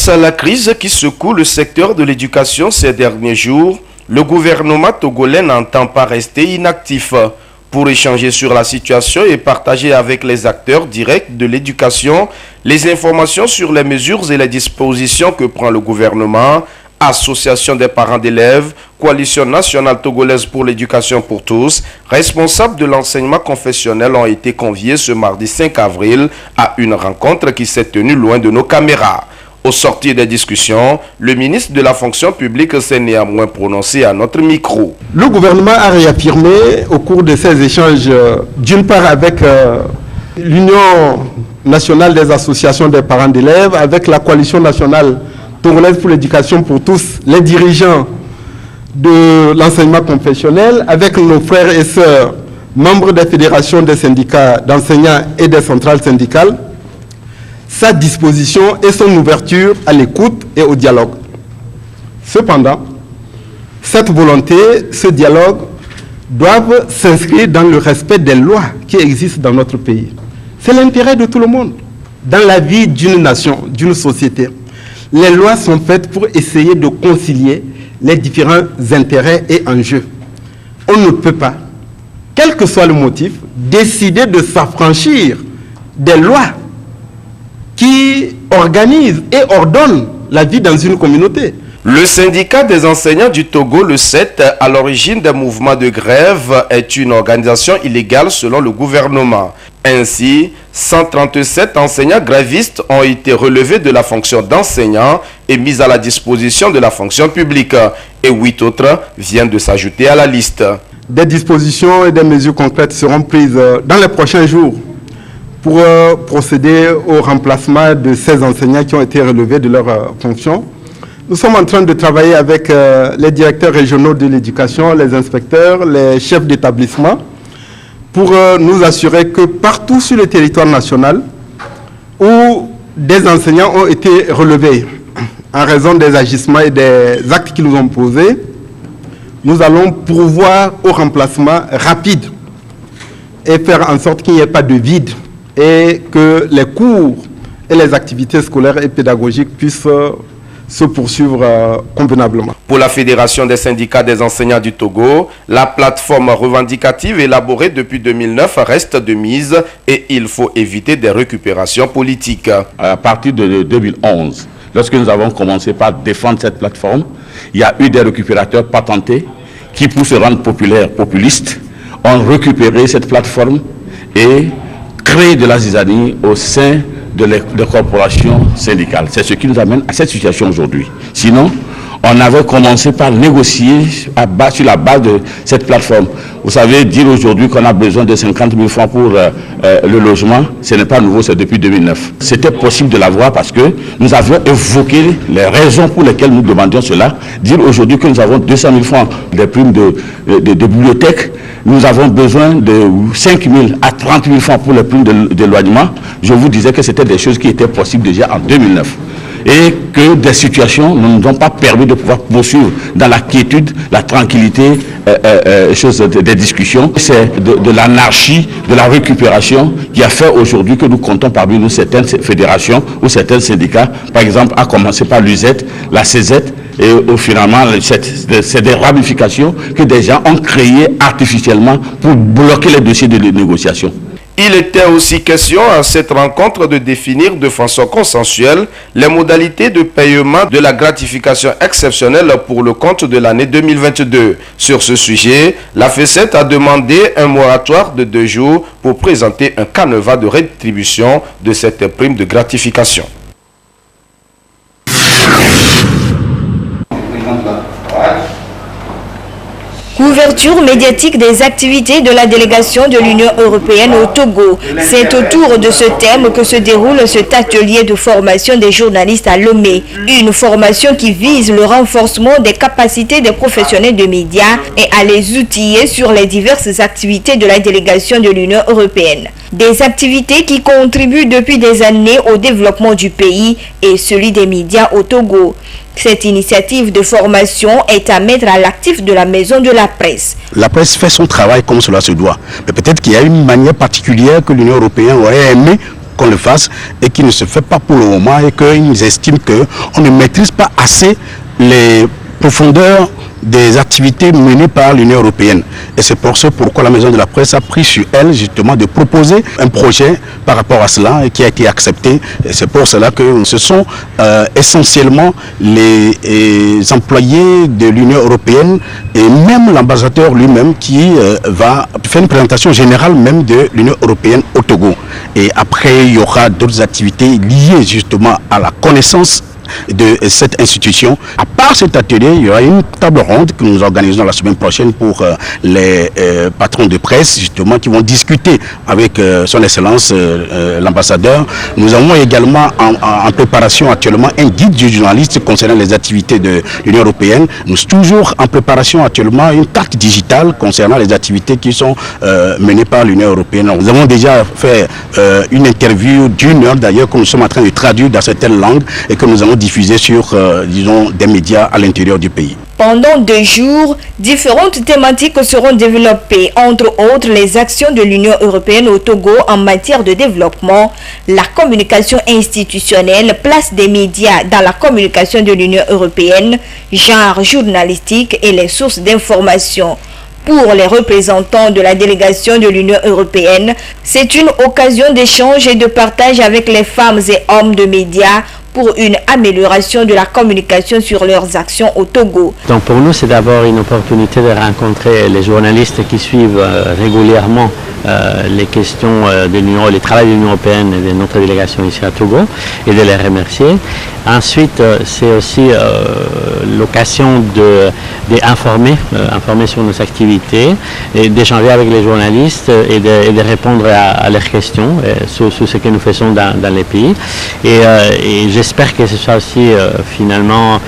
Face à la crise qui secoue le secteur de l'éducation ces derniers jours, le gouvernement togolais n'entend pas rester inactif. Pour échanger sur la situation et partager avec les acteurs directs de l'éducation les informations sur les mesures et les dispositions que prend le gouvernement, Association des parents d'élèves, Coalition nationale togolaise pour l'éducation pour tous, responsables de l'enseignement confessionnel ont été conviés ce mardi 5 avril à une rencontre qui s'est tenue loin de nos caméras. Au sortir des discussions, le ministre de la fonction publique s'est néanmoins prononcé à notre micro. Le gouvernement a réaffirmé au cours de ces échanges, d'une part avec l'Union nationale des associations des parents d'élèves, avec la Coalition nationale togolaise pour l'éducation pour tous, les dirigeants de l'enseignement confessionnel, avec nos frères et sœurs, membres des fédérations des syndicats d'enseignants et des centrales syndicales, sa disposition et son ouverture à l'écoute et au dialogue. Cependant, cette volonté, ce dialogue, doivent s'inscrire dans le respect des lois qui existent dans notre pays. C'est l'intérêt de tout le monde, dans la vie d'une nation, d'une société. Les lois sont faites pour essayer de concilier les différents intérêts et enjeux. On ne peut pas, quel que soit le motif, décider de s'affranchir des lois qui organisent et ordonnent la vie dans une communauté. Le syndicat des enseignants du Togo, le 7, à l'origine des mouvements de grève, est une organisation illégale selon le gouvernement. Ainsi, 137 enseignants grévistes ont été relevés de la fonction d'enseignant et mis à la disposition de la fonction publique. Et 8 autres viennent de s'ajouter à la liste. Des dispositions et des mesures concrètes seront prises dans les prochains jours pour procéder au remplacement de ces enseignants qui ont été relevés de leurs fonctions. Nous sommes en train de travailler avec les directeurs régionaux de l'éducation, les inspecteurs, les chefs d'établissement, pour nous assurer que partout sur le territoire national où des enseignants ont été relevés en raison des agissements et des actes qu'ils nous ont posés, nous allons pourvoir au remplacement rapide et faire en sorte qu'il n'y ait pas de vide et que les cours et les activités scolaires et pédagogiques puissent se poursuivre convenablement. Pour la Fédération des syndicats des enseignants du Togo, la plateforme revendicative élaborée depuis 2009 reste de mise et il faut éviter des récupérations politiques. À partir de 2011, lorsque nous avons commencé par défendre cette plateforme, il y a eu des récupérateurs patentés qui, pour se rendre populaires, populistes, ont récupéré cette plateforme et créé de la zizanie au sein de corporations syndicales. C'est ce qui nous amène à cette situation aujourd'hui. Sinon, on avait commencé par négocier sur la base de cette plateforme. Vous savez, dire aujourd'hui qu'on a besoin de 50 000 francs pour le logement, ce n'est pas nouveau, c'est depuis 2009. C'était possible de l'avoir parce que nous avions évoqué les raisons pour lesquelles nous demandions cela. Dire aujourd'hui que nous avons 200 000 francs des primes de bibliothèque, nous avons besoin de 5 000 à 30 000 francs pour les primes d'éloignement. Je vous disais que c'était des choses qui étaient possibles déjà en 2009. Et que des situations ne nous ont pas permis de pouvoir poursuivre dans la quiétude, la tranquillité, des discussions. C'est de l'anarchie, de la récupération qui a fait aujourd'hui que nous comptons parmi nous certaines fédérations ou certains syndicats, par exemple à commencer par l'UZ, la CZ, et finalement c'est des ramifications que des gens ont créées artificiellement pour bloquer les dossiers de négociation. Il était aussi question à cette rencontre de définir de façon consensuelle les modalités de paiement de la gratification exceptionnelle pour le compte de l'année 2022. Sur ce sujet, la FECET a demandé un moratoire de 2 jours pour présenter un canevas de rétribution de cette prime de gratification. Couverture médiatique des activités de la délégation de l'Union européenne au Togo. C'est autour de ce thème que se déroule cet atelier de formation des journalistes à Lomé. Une formation qui vise le renforcement des capacités des professionnels de médias et à les outiller sur les diverses activités de la délégation de l'Union européenne. Des activités qui contribuent depuis des années au développement du pays et celui des médias au Togo. Cette initiative de formation est à mettre à l'actif de la maison de la presse. La presse fait son travail comme cela se doit. Mais peut-être qu'il y a une manière particulière que l'Union européenne aurait aimé qu'on le fasse et qui ne se fait pas pour le moment et qu'ils estiment qu'on ne maîtrise pas assez les profondeurs des activités menées par l'Union européenne. Et c'est pour ça pourquoi la Maison de la Presse a pris sur elle justement de proposer un projet par rapport à cela et qui a été accepté. Et c'est pour cela que ce sont essentiellement les employés de l'Union européenne et même l'ambassadeur lui-même qui va faire une présentation générale même de l'Union européenne au Togo. Et après, il y aura d'autres activités liées justement à la connaissance de cette institution. À part cet atelier, il y aura une table ronde que nous organisons la semaine prochaine pour les patrons de presse, justement, qui vont discuter avec son Excellence l'ambassadeur. Nous avons également en préparation actuellement un guide du journaliste concernant les activités de l'Union européenne. Nous sommes toujours en préparation actuellement une carte digitale concernant les activités qui sont menées par l'Union européenne. Nous avons déjà fait une interview d'1 heure d'ailleurs que nous sommes en train de traduire dans certaines langues et que nous allons diffuser sur, disons, des médias à l'intérieur du pays. Pendant 2 jours, différentes thématiques seront développées, entre autres les actions de l'Union européenne au Togo en matière de développement, la communication institutionnelle, place des médias dans la communication de l'Union européenne, genre journalistique et les sources d'information. Pour les représentants de la délégation de l'Union européenne, c'est une occasion d'échange et de partage avec les femmes et hommes de médias pour une amélioration de la communication sur leurs actions au Togo. Donc pour nous, c'est d'abord une opportunité de rencontrer les journalistes qui suivent régulièrement les questions de l'Union, le travail de l'Union européenne et de notre délégation ici à Togo et de les remercier. Ensuite, c'est aussi l'occasion d'informer sur nos activités et d'échanger avec les journalistes et de répondre à leurs questions sur ce que nous faisons dans les pays. Et j'espère que ce soit aussi finalement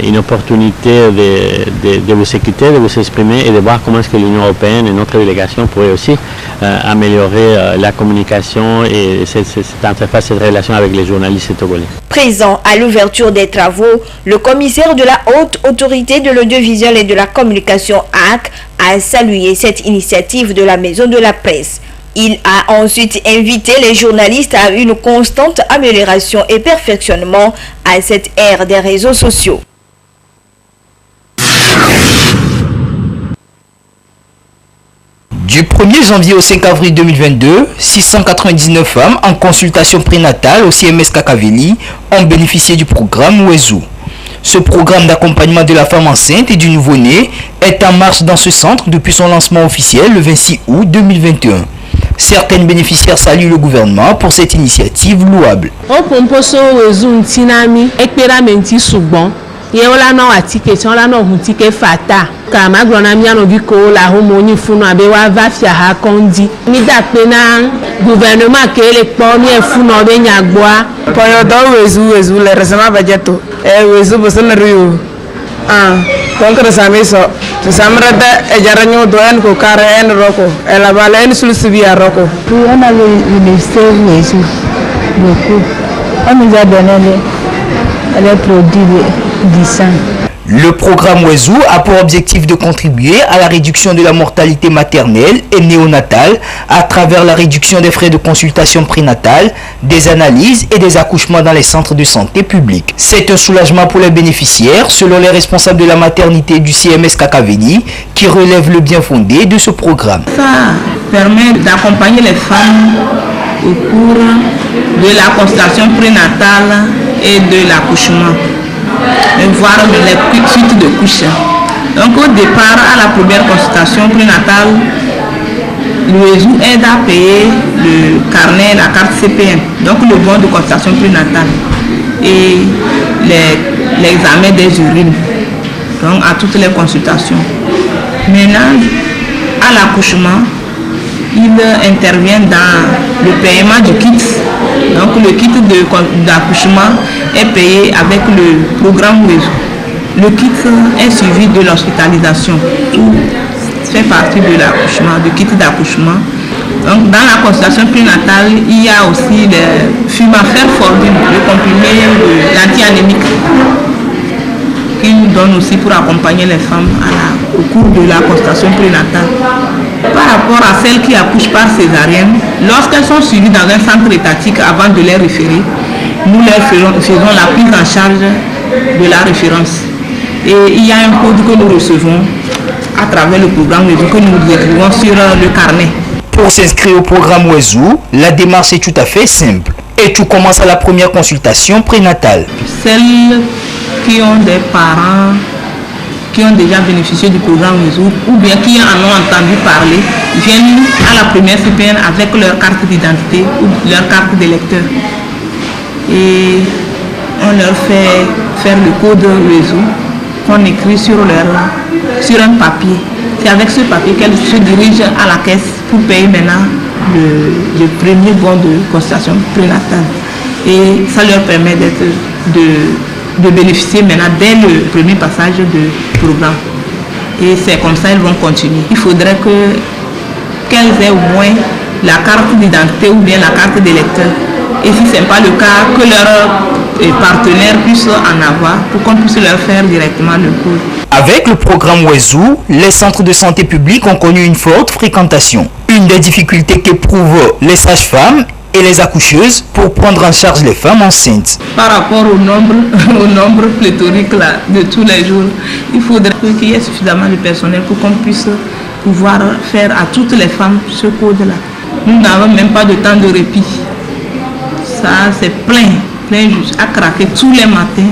une opportunité de vous écouter, de vous exprimer et de voir comment est-ce que l'Union européenne et notre délégation pourraient aussi améliorer la communication et cette interface, cette relation avec les journalistes togolais. Présent à l'ouverture des travaux, le commissaire de la Haute Autorité de l'Audiovisuel et de la Communication HAC a salué cette initiative de la Maison de la Presse. Il a ensuite invité les journalistes à une constante amélioration et perfectionnement à cette ère des réseaux sociaux. Du 1er janvier au 5 avril 2022, 699 femmes en consultation prénatale au CMS Kakaveli ont bénéficié du programme Wezu. Ce programme d'accompagnement de la femme enceinte et du nouveau-né est en marche dans ce centre depuis son lancement officiel le 26 août 2021. Certaines bénéficiaires saluent le gouvernement pour cette initiative louable. Yeola no atike chola no hutike fata kama grona mi ano biko la homoni funu abe wa va fia ha kondi mi da pe na gouvernement ke le po mi e funu be nyagboa poyo do wezu le resema budgeto wezu bosana riyo donc resame so samrata e jaranyo do en ko kare en roko e la bala en sulsibi a roko on a le wezu beaucoup on nous a donné les produits. Le programme Wezu a pour objectif de contribuer à la réduction de la mortalité maternelle et néonatale à travers la réduction des frais de consultation prénatale, des analyses et des accouchements dans les centres de santé publics. C'est un soulagement pour les bénéficiaires, selon les responsables de la maternité du CMS Kakaveli, qui relèvent le bien fondé de ce programme. Ça permet d'accompagner les femmes au cours de la consultation prénatale et de l'accouchement. Et voir les suites de couches. Donc au départ, à la première consultation prénatale, l'UESU aide à payer le carnet, la carte CPM, donc le bon de consultation prénatale et l'examen des urines, donc à toutes les consultations. Maintenant, à l'accouchement, il intervient dans le paiement du kit. Donc le kit d'accouchement est payé avec le programme Wezu. Le kit est suivi de l'hospitalisation. Tout fait partie de l'accouchement, du kit d'accouchement. Donc dans la consultation prénatale, il y a aussi le Fumafère Fordine, le comprimé l'anti-anémique, qu'il donne aussi pour accompagner les femmes au cours de la consultation prénatale. Par rapport à celles qui accouchent par césarienne, lorsqu'elles sont suivies dans un centre étatique avant de les référer, nous leur faisons la prise en charge de la référence. Et il y a un code que nous recevons à travers le programme WESU que nous écrivons sur le carnet. Pour s'inscrire au programme WESU, la démarche est tout à fait simple. Et tout commence à la première consultation prénatale. Celles qui ont des parents qui ont déjà bénéficié du programme WESU ou bien qui en ont entendu parler viennent à la première CPN avec leur carte d'identité ou leur carte d'électeur. Et on leur fait faire le code WESU qu'on écrit sur un papier. C'est avec ce papier qu'elles se dirigent à la caisse pour payer maintenant le premier bon de consultation prénatale. Et ça leur permet de bénéficier maintenant dès le premier passage du programme. Et c'est comme ça qu'elles vont continuer. Il faudrait qu'elles aient au moins la carte d'identité ou bien la carte d'électeur. Et si ce n'est pas le cas, que leurs partenaires puissent en avoir pour qu'on puisse leur faire directement le cours. Avec le programme WESU, les centres de santé publics ont connu une forte fréquentation. Une des difficultés qu'éprouvent les sages-femmes et les accoucheuses pour prendre en charge les femmes enceintes. Par rapport au nombre pléthorique là, de tous les jours, il faudrait qu'il y ait suffisamment de personnel pour qu'on puisse pouvoir faire à toutes les femmes ce code-là. Nous n'avons même pas de temps de répit. Ça, c'est plein à craquer tous les matins.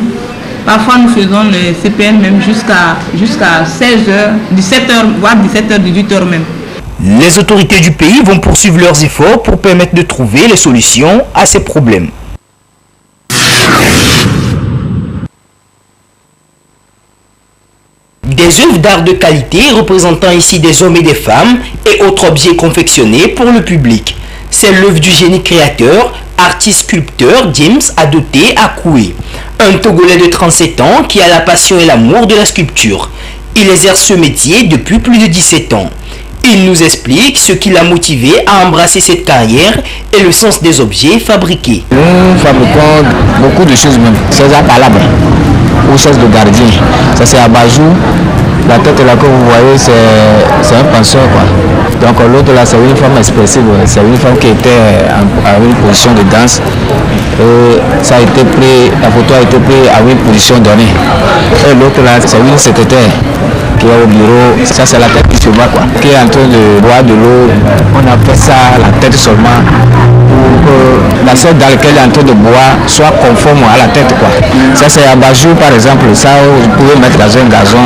Parfois, nous faisons le CPN même jusqu'à 16h, 17h, voire 17h, 18h même. Les autorités du pays vont poursuivre leurs efforts pour permettre de trouver les solutions à ces problèmes. Des œuvres d'art de qualité représentant ici des hommes et des femmes et autres objets confectionnés pour le public. C'est l'œuvre du génie créateur, artiste-sculpteur James Adoté Akoué, un Togolais de 37 ans qui a la passion et l'amour de la sculpture. Il exerce ce métier depuis plus de 17 ans. Il nous explique ce qui l'a motivé à embrasser cette carrière et le sens des objets fabriqués. Nous fabriquons beaucoup de choses même. C'est à palabre ou c'est de gardien. Ça c'est à Bajou. La tête là que vous voyez c'est un penseur quoi. Donc l'autre là c'est une femme expressive. C'est une femme qui était à une position de danse. Et ça a été pris, la photo a été prise à une position donnée. Et l'autre là c'est une secrétaire qui est au bureau, ça c'est la tête qui se bat quoi, qui est en train de boire de l'eau, on a fait ça la tête seulement pour que la selle dans laquelle elle est en train de boire soit conforme à la tête quoi. Ça c'est à Bajou par exemple, ça vous pouvez mettre dans un gazon,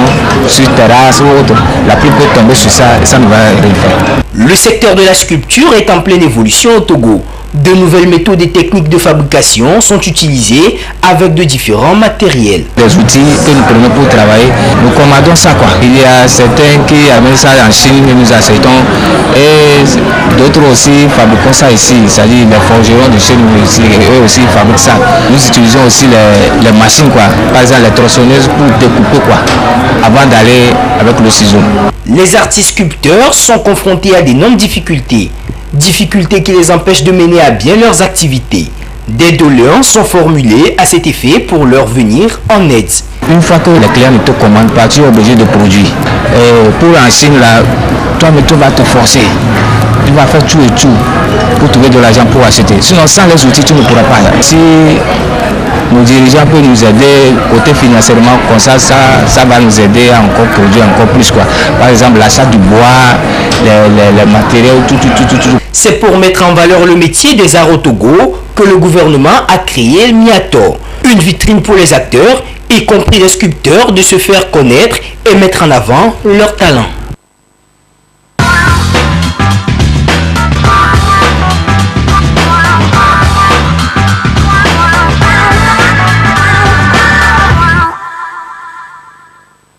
sur terrasse ou autre, la pluie peut tomber sur ça et ça ne va rien faire. Le secteur de la sculpture est en pleine évolution au Togo. De nouvelles méthodes et techniques de fabrication sont utilisées avec de différents matériels. Les outils que nous prenons pour travailler, nous commandons ça quoi. Il y a certains qui amènent ça en Chine, nous achetons, et d'autres aussi fabriquons ça ici, c'est-à-dire les forgerons de chez nous ici, eux aussi fabriquent ça. Nous utilisons aussi les machines quoi, par exemple les tronçonneuses pour découper quoi, avant d'aller avec le ciseau. Les artistes sculpteurs sont confrontés à d'énormes difficultés. Difficultés qui les empêchent de mener à bien leurs activités. Des doléances sont formulées à cet effet pour leur venir en aide. Une fois que les clients ne te commandent pas, tu es obligé de produire. Et pour en Chine, là, toi vas te forcer. Tu vas faire tout et tout pour trouver de l'argent pour acheter. Sinon, sans les outils, tu ne pourras pas. Si nos dirigeants peuvent nous aider côté financièrement, comme ça va nous aider à encore produire encore plus quoi. Par exemple, l'achat du bois, les matériaux, tout. C'est pour mettre en valeur le métier des arts au Togo que le gouvernement a créé le Miator, une vitrine pour les acteurs, y compris les sculpteurs, de se faire connaître et mettre en avant leurs talents.